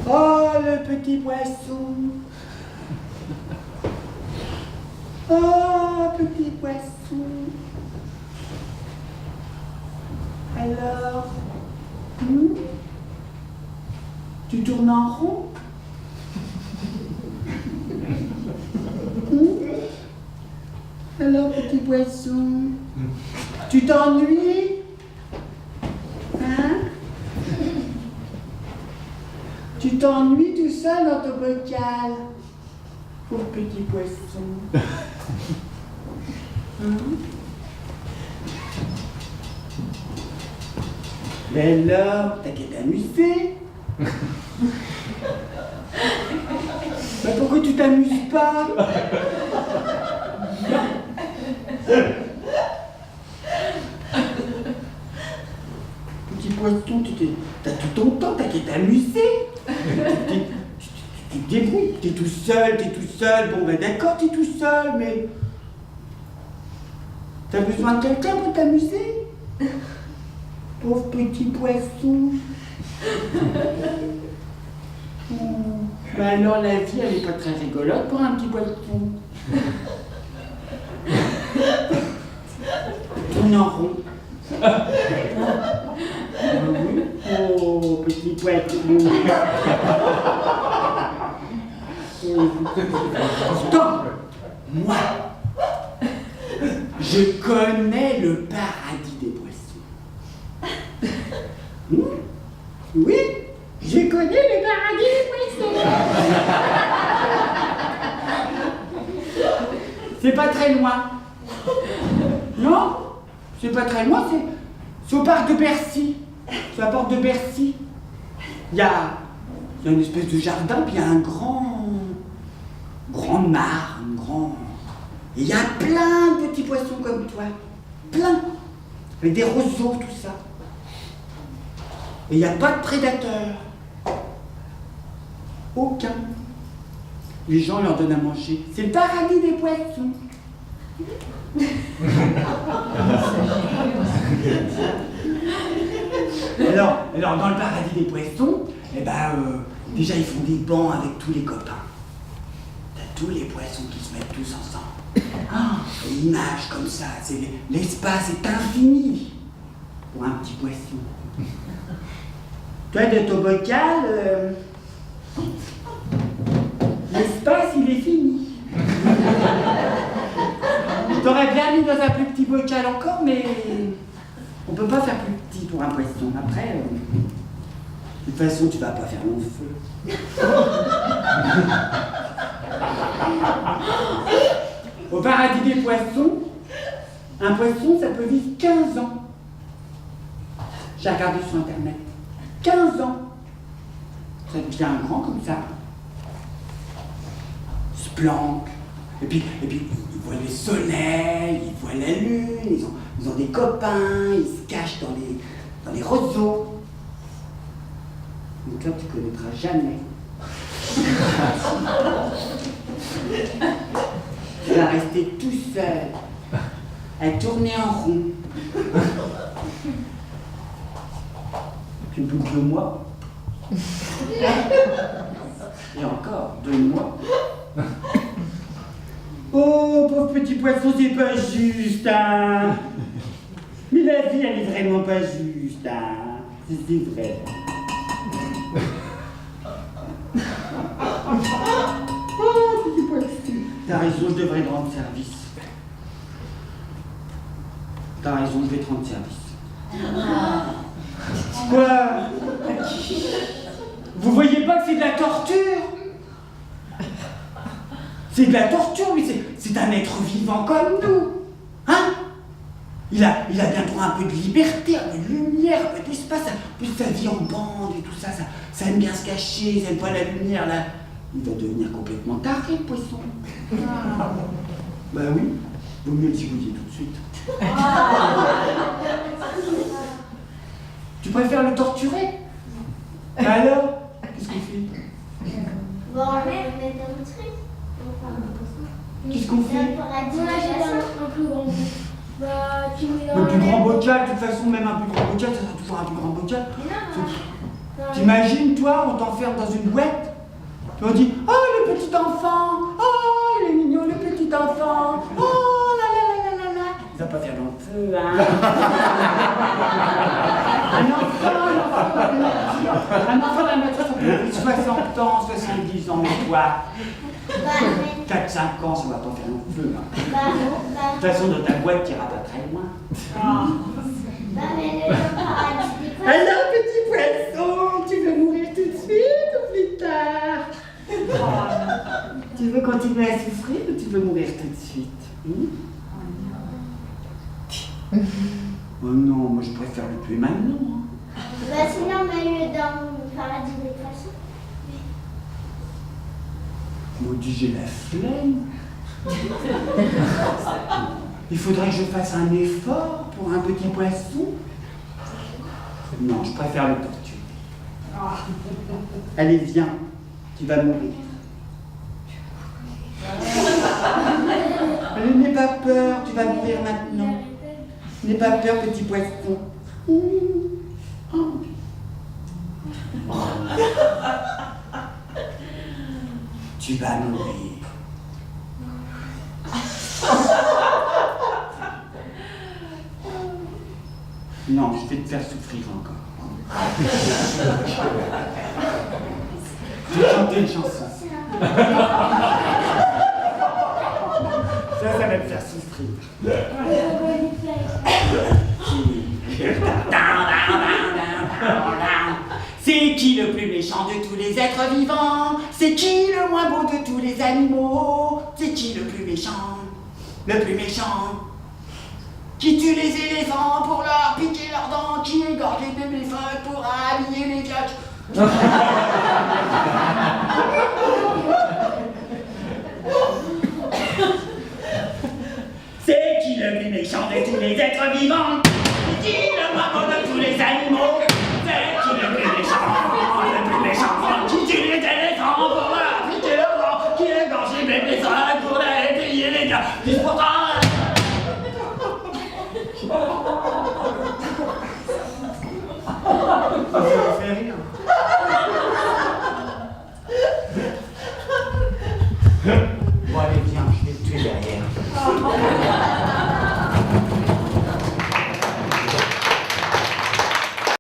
Oh, le petit poisson. Oh, petit poisson. Alors, tu tournes en rond? Alors, petit poisson, tu t'ennuies? Hein? Tu t'ennuies tout seul dans ton bocal? Pauvre petit poisson. Mais alors, t'as qu'à t'amuser. Mais pourquoi tu t'amuses pas? Petit poisson, t'as tout ton temps, t'as qu'à t'amuser. Tu te débrouilles, t'es tout seul. Bon ben d'accord, t'es tout seul, mais t'as besoin de quelqu'un pour t'amuser? Pauvre petit poisson. Ben alors la vie, elle est pas très rigolote pour un petit poisson. Tourne en rond. Oh, petit poisson. Pourtant, moi, je connais le paradis des poissons. Oui, je connais le paradis des poissons. C'est pas très loin. Non, c'est pas très loin, c'est au parc de Bercy. C'est à la porte de Bercy. Il y a une espèce de jardin, puis il y a un grand mare, Et il y a plein de petits poissons comme toi. Plein. Avec des roseaux, tout ça. Et il n'y a pas de prédateurs. Aucun. Les gens leur donnent à manger. C'est le paradis des poissons. Alors, dans le paradis des poissons, déjà ils font des bancs avec tous les copains. T'as tous les poissons qui se mettent tous ensemble. Et ils nagent comme ça. L'espace est infini pour un petit poisson. Toi, de ton bocal, l'espace, il est fini. T'aurais bien mis dans un plus petit bocal encore, mais on peut pas faire plus petit pour un poisson. Après, de toute façon, tu vas pas faire long feu. Au paradis des poissons, un poisson, ça peut vivre 15 ans. J'ai regardé sur Internet. 15 ans. Ça devient grand comme ça. Il se planque. Et puis, ils voient le soleil, ils voient la lune, ils ont des copains, ils se cachent dans les roseaux. Donc là, tu ne connaîtras jamais. Tu vas rester tout seul, à tourner en rond. Tu me bouges 2 mois. Et encore 2 mois. Oh, pauvre petit poisson, c'est pas juste, hein. Mais la vie, elle est vraiment pas juste, hein. C'est vrai. Oh, petit poisson. T'as raison, je devrais te rendre service. T'as raison, je vais te rendre service. Quoi? Vous voyez pas que c'est de la torture? C'est de la torture, mais c'est un être vivant comme nous. Hein? Il a bien droit un peu de liberté, un peu de lumière, un peu d'espace. Plus sa vie en bande et tout ça, ça aime bien se cacher, ça aime pas la lumière, là. Il va devenir complètement taré, le poisson. Bah oui, vaut mieux le zigouiller tout de suite. Tu préfères le torturer? Alors, qu'est-ce qu'on fait? Bon, on va mettre un truc. Qu'est-ce qu'on fait? On achète un plus grand. Bah, tu mets dans le plus grand bocal, de toute façon, même un plus grand bocal, ça sera toujours un plus grand bocal. Mais non, T'imagines, toi, on t'enferme dans une boîte, et on dit « Oh, le petit enfant! Oh, il est mignon, le petit enfant! Oh, là là là là là là !» Il va pas faire long feu, hein. Un enfant va mettre son 60 ans, 70 ans, mais toi, 4-5 ans, ça va pas faire long feu, hein. De toute façon, dans ta boîte, tu iras pas très loin. Alors, petit poisson, tu veux mourir tout de suite ou plus tard? Tu veux continuer à souffrir ou tu veux mourir tout de suite? Oh non, moi je préfère le tuer maintenant. Hein. Sinon, mets-le dans le paradis des poissons. Maudit, j'ai la flemme. Il faudrait que je fasse un effort pour un petit poisson. Non, je préfère le torturer. Allez, viens, tu vas mourir. Allez, n'aie pas peur, tu vas mourir maintenant. N'aie pas peur, petit poisson. Tu vas mourir. Non, je vais te faire souffrir encore. Je vais chanter une chanson. Ça va te faire souffrir. C'est qui le plus méchant de tous les êtres vivants? C'est qui le moins beau de tous les animaux? C'est qui le plus méchant? Le plus méchant? Qui tue les éléphants pour leur piquer leurs dents? Qui égorge les bébés phoques pour habiller les vioques? C'est qui le plus méchant de tous les êtres vivants? C'est qui le moins beau de